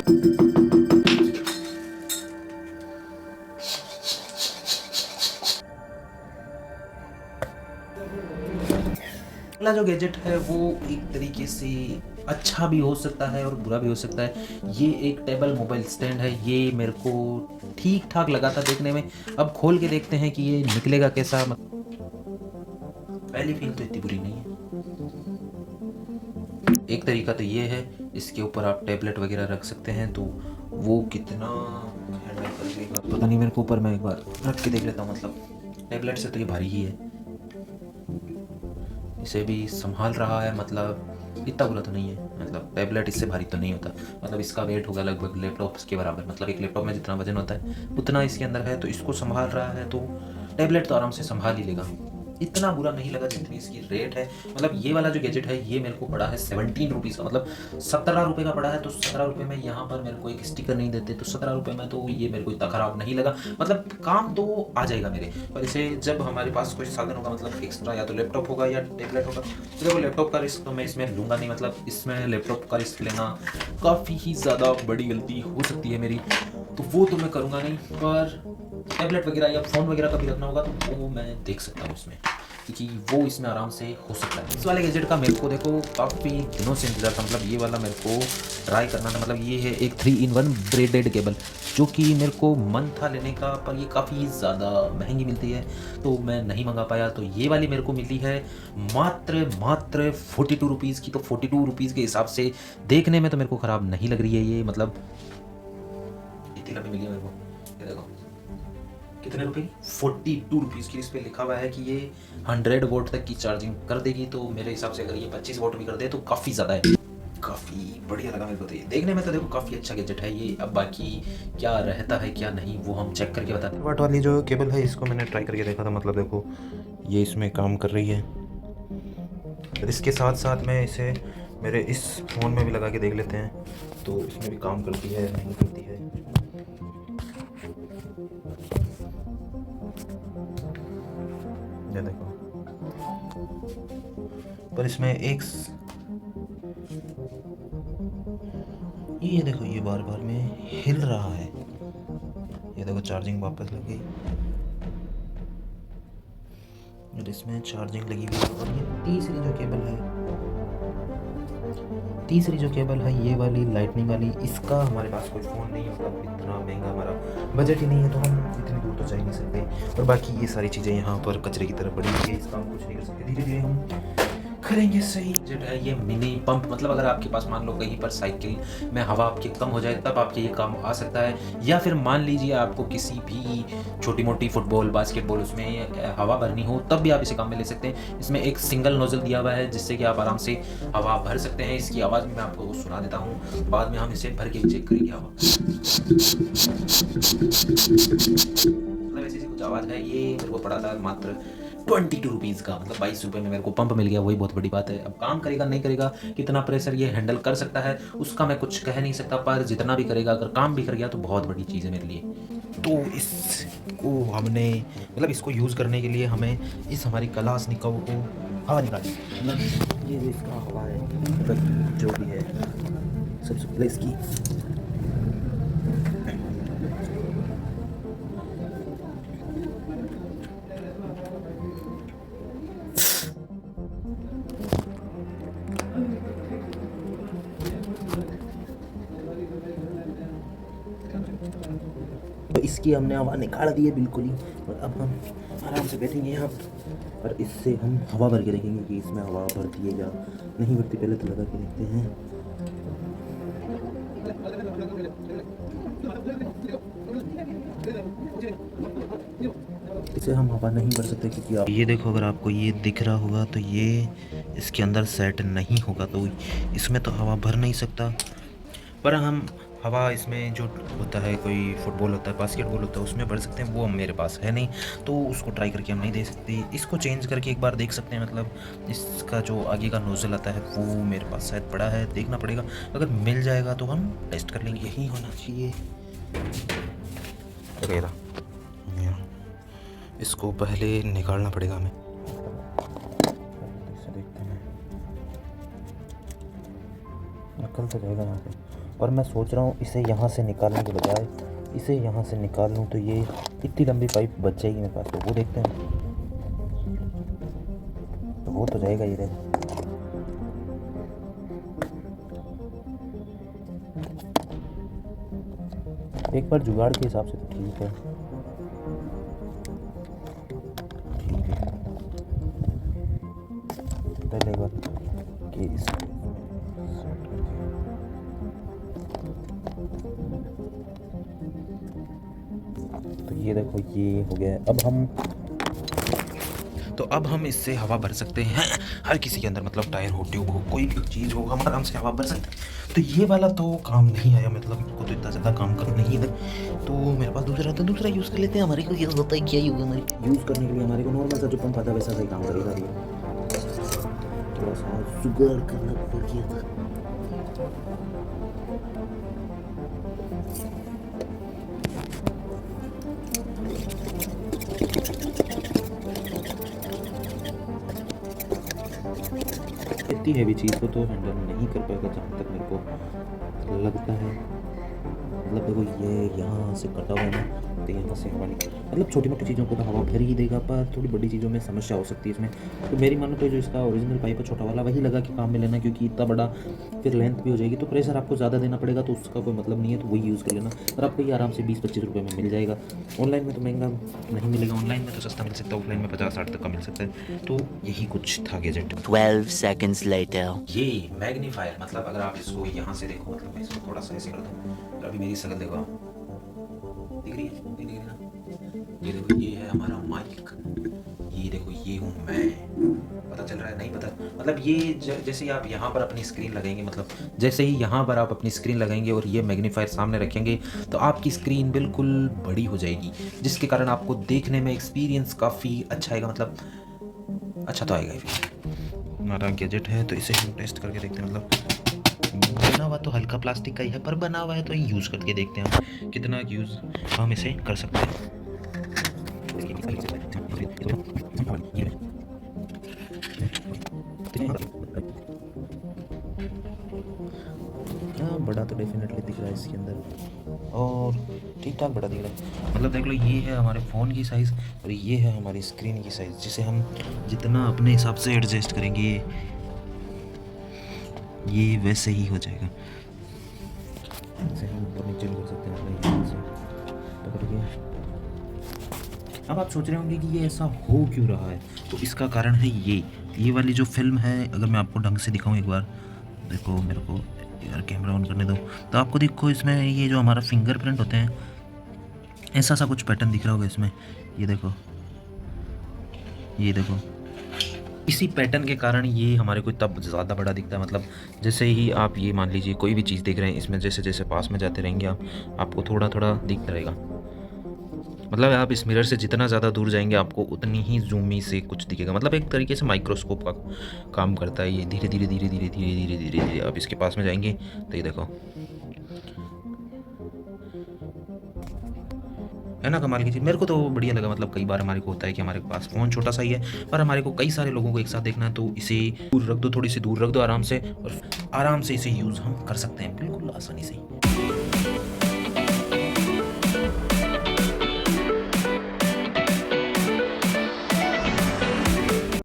अगला जो गैजेट है वो एक तरीके से अच्छा भी हो सकता है और बुरा भी हो सकता है। ये एक टेबल मोबाइल स्टैंड है। ये मेरे को ठीक ठाक लगा था देखने में। अब खोल के देखते हैं कि ये निकलेगा कैसा। पहली फील तो इतनी बुरी नहीं है। एक तरीका तो ये है, इसके ऊपर आप टैबलेट वगैरह रख सकते हैं, तो वो कितना हैंडल कर लेगा पता नहीं मेरे को। ऊपर मैं एक बार रख के देख लेता हूँ। मतलब टैबलेट से तो ये भारी ही है, इसे भी संभाल रहा है। मतलब इतना बुरा तो नहीं है, मतलब टैबलेट इससे भारी तो नहीं होता। मतलब इसका वेट होगा लगभग लैपटॉप के बराबर। मतलब एक लैपटॉप में जितना वजन होता है उतना इसके अंदर है, तो इसको संभाल रहा है, तो टैबलेट तो आराम से संभाल ही लेगा। इतना बुरा नहीं लगा जितनी इसकी रेट है। मतलब ये वाला जो गैजेट है ये मेरे को पड़ा है 17 रुपीज़ का। मतलब 17 रुपये का पड़ा है, तो 17 रुपये में यहाँ पर मेरे को एक स्टिकर नहीं देते, तो 17 रुपये में तो ये मेरे को इतना ख़राब नहीं लगा। मतलब काम तो आ जाएगा मेरे। पर इसे जब हमारे पास कोई साधन होगा, मतलब एक्स्ट्रा, या तो लैपटॉप होगा या टैबलेट होगा, तो देखो लैपटॉप का रिस्क तो मैं इसमें लूँगा नहीं। मतलब इसमें लैपटॉप का रिस्क लेना काफ़ी ही ज़्यादा बड़ी गलती हो सकती है मेरी, तो वो तो मैं करूँगा नहीं। पर टैबलेट वगैरह या फ़ोन वगैरह का भी रखना होगा तो वो मैं देख सकता हूँ इसमें, क्योंकि वो इसमें आराम से हो सकता है। इस वाले गैजेट का मेरे को देखो काफ़ी दिनों से इंतजार था। मतलब ये वाला मेरे को ट्राई करना था। मतलब ये है एक 3-in-1 ब्रेडेड केबल, जो कि मेरे को मन था लेने का, पर ये काफ़ी ज़्यादा महंगी मिलती है, तो मैं नहीं मंगा पाया। तो ये वाली मेरे को मिली है मात्र 42 रुपीज़ की। तो 42 रुपीज़ के हिसाब से देखने में तो मेरे को ख़राब नहीं लग रही है ये। मतलब इतनी लंबी मिली है मेरे को। ये देखो कितने रुपए की, 42 रुपीज़ की। इस पर लिखा हुआ है कि ये 100 वोल्ट तक की चार्जिंग कर देगी। तो मेरे हिसाब से अगर ये 25 वोल्ट भी कर दे तो काफ़ी ज़्यादा है। काफ़ी बढ़िया लगा मेरे को। तो ये देखने में तो देखो काफ़ी अच्छा गैजेट है ये। अब बाकी क्या रहता है क्या नहीं वो हम चेक करके बताते हैं। वाट वाली जो केबल है इसको मैंने ट्राई करके देखा था। मतलब देखो ये इसमें काम कर रही है। इसके साथ साथ में इसे मेरे इस फ़ोन में भी लगा के देख लेते हैं, तो इसमें भी काम करती है नहीं करती है। ये देखो, पर इसमें एक ये देखो ये बार बार में हिल रहा है। ये देखो चार्जिंग वापस लग गई और इसमें चार्जिंग लगी हुई है। और ये तीसरी जो केबल है ये वाली लाइटनिंग वाली। इसका हमारे पास कोई फ़ोन नहीं है, मतलब इतना महंगा हमारा बजट ही नहीं है, तो हम इतनी दूर तो जा ही नहीं सकते। और बाकी ये सारी चीज़ें यहाँ पर कचरे की तरफ पड़ी हुई है, इसका हम कुछ नहीं कर सकते। धीरे धीरे हम करेंगे सही। जेट है ये मिनी पंप। मतलब अगर आपके पास मान लो कहीं पर साइकिल में हवा आपकी कम हो जाए तब आपके ये काम आ सकता है। या फिर मान लीजिए आपको किसी भी छोटी मोटी फुटबॉल बास्केटबॉल उसमें हवा भरनी हो तब भी आप इसे काम में ले सकते हैं। इसमें एक सिंगल नोजल दिया हुआ है जिससे कि आप आराम से हवा भर सकते हैं। इसकी आवाज़ मैं आपको सुना देता हूँ, बाद में हम इसे भर के चेक करेंगे हवा। मतलब ऐसी कुछ आवाज़ है। ये मेरे को पड़ा था मात्र 22 रुपीज़ का। मतलब 22 रुपये में मेरे को पंप मिल गया, वही बहुत बड़ी बात है। अब काम करेगा नहीं करेगा, कितना प्रेशर ये हैंडल कर सकता है उसका मैं कुछ कह नहीं सकता, पर जितना भी करेगा अगर काम भी कर गया तो बहुत बड़ी चीज़ है मेरे लिए। तो इसको हमने मतलब इसको यूज़ करने के लिए हमें इस हमारी कलास्निकोव को हवा निकालनी है। मतलब ये जो इसका हवा है, मतलब जो भी है सबसे पहले इसकी तो इसकी हमने हवा निकाल दी है बिल्कुल ही। और अब हम आराम से बैठेंगे यहाँ पर और इससे हम हवा भर के देखेंगे कि इसमें हवा भरती है या नहीं भरती। पहले तो लगा के देखते हैं। इसे हम हवा नहीं भर सकते क्योंकि आप ये देखो, अगर आपको ये दिख रहा होगा तो ये इसके अंदर सेट नहीं होगा, तो इसमें तो हवा भर नहीं सकता। पर हम हवा इसमें जो होता है, कोई फुटबॉल होता है बास्केटबॉल होता है उसमें भर सकते हैं, वो मेरे पास है नहीं, तो उसको ट्राई करके हम नहीं दे सकते। इसको चेंज करके एक बार देख सकते हैं। मतलब इसका जो आगे का नोज़ल आता है वो मेरे पास शायद पड़ा है, देखना पड़ेगा। अगर मिल जाएगा तो हम टेस्ट कर लेंगे। यही होना चाहिए। वगैरह इसको पहले निकालना पड़ेगा हमें। देखते हैं निकल तो जाएगा यहाँ से। और मैं सोच रहा हूँ इसे यहाँ से निकालने के बजाय इसे यहाँ से निकाल लूँ तो ये इतनी लंबी पाइप बच जाएगी मेरे पास। तो वो देखते हैं, तो वो तो जाएगा ये। एक बार जुगाड़ के हिसाब से तो ठीक है, ठीक है। पहले एक बार कि तो ये देखो ये हो गया। अब हम इससे हवा भर सकते हैं हर किसी के अंदर, मतलब टायर हो, ट्यूब हो, कोई भी चीज़ हो, हम आराम से हवा भर सकते हैं। तो ये वाला तो काम नहीं आया, मतलब को तो इतना ज़्यादा काम कर नहीं है। तो मेरे पास दूसरा यूज़ कर लेते हैं। हमारे को ये होता है क्या यूज़ करने के लिए हमारे को नॉर्मल सा जो पंप आता है वैसा सही काम करेगा। थोड़ा सा जुगाड़ करना पड़ गया था। इतनी हैवी चीज़ को तो हैंडल नहीं कर पाएगा जहाँ तक मेरे को लगता है। मतलब देखो ये यहाँ से कटा हुआ है ना, तो यहाँ से हवा निकल, मतलब छोटी मोटी चीज़ों को तो हवा भर ही देगा, पर थोड़ी बड़ी चीज़ों में समस्या हो सकती है इसमें। तो मेरी मानो तो जो इसका ओरिजिनल पाइप है छोटा वाला वही लगा के काम में लेना, क्योंकि इतना बड़ा फिर लेंथ भी हो जाएगी तो प्रेशर आपको ज़्यादा देना पड़ेगा, तो उसका कोई मतलब नहीं है। तो वही यूज़ कर लेना और आपको ये आराम से 20-25 रुपये में मिल जाएगा। ऑनलाइन में तो महंगा नहीं मिलेगा, ऑनलाइन में तो सस्ता मिल सकता है, ऑफलाइन में 50-60 तक का मिल सकता है। तो यही कुछ था गैजेट। 12 seconds later. ये मैग्नीफायर, मतलब अगर आप इसको यहाँ से देखो, मतलब मैं इसको थोड़ा सा ऐसे कर दूँ, तो अभी मेरी शक्ल देखो, दिख रही है? नहीं दिख रही ना? ये देखो ये है हमारा माइक, ये देखो ये हूँ मैं। पता चल रहा है? नहीं पता। मतलब ये जैसे ही आप यहाँ पर अपनी स्क्रीन लगाएंगे, मतलब जैसे ही यहाँ पर आप अपनी स्क्रीन लगाएंगे और ये मैग्नीफायर सामने रखेंगे तो आपकी स्क्रीन बिल्कुल बड़ी हो जाएगी, जिसके कारण आपको देखने में एक्सपीरियंस काफ़ी अच्छा आएगा। मतलब अच्छा तो आएगा ही। हमारा गैजेट है तो इसे हम टेस्ट करके देखते हैं। मतलब बना हुआ तो हल्का प्लास्टिक का ही है, पर बना हुआ है तो यूज़ करके देखते हैं हम कितना यूज़ हम इसे कर सकते हैं। हाँ बड़ा तो डेफिनेटली दिख रहा है इसके अंदर, और ठीक ठाक बड़ा दिख रहा है। मतलब देख लो ये है हमारे फ़ोन की साइज़ और ये है हमारी स्क्रीन की साइज़, जिसे हम जितना अपने हिसाब से एडजस्ट करेंगे ये वैसे ही हो जाएगा। इसे हम ऊपर नीचे भी कर सकते हैं अपने यहाँ से पकड़ के। अब आप सोच रहे होंगे कि ये ऐसा हो क्यों रहा है, तो इसका कारण है ये वाली जो फिल्म है। अगर मैं आपको ढंग से दिखाऊं एक बार, देखो मेरे को यार कैमरा ऑन करने दो, तो आपको देखो इसमें ये जो हमारा फिंगरप्रिंट होते हैं, ऐसा सा कुछ पैटर्न दिख रहा होगा इसमें। ये देखो इसी पैटर्न के कारण ये हमारे को तब ज़्यादा बड़ा दिखता है। मतलब जैसे ही आप ये मान लीजिए कोई भी चीज़ देख रहे हैं, इसमें जैसे जैसे पास में जाते रहेंगे आपको थोड़ा थोड़ा दिखता रहेगा। मतलब आप इस मिरर से जितना ज़्यादा दूर जाएंगे आपको उतनी ही जूमी से कुछ दिखेगा। मतलब एक तरीके से माइक्रोस्कोप का काम करता है ये। धीरे धीरे धीरे धीरे धीरे धीरे धीरे धीरे आप इसके पास में जाएंगे तो ये देखो, है ना कमाल की चीज़। मेरे को तो बढ़िया लगा। मतलब कई बार हमारे को होता है कि हमारे पास फ़ोन छोटा सा ही है, पर हमारे को कई सारे लोगों को एक साथ देखना है, तो इसे दूर रख दो, थोड़ी सी दूर रख दो आराम से, और आराम से इसे यूज़ हम कर सकते हैं बिल्कुल आसानी से।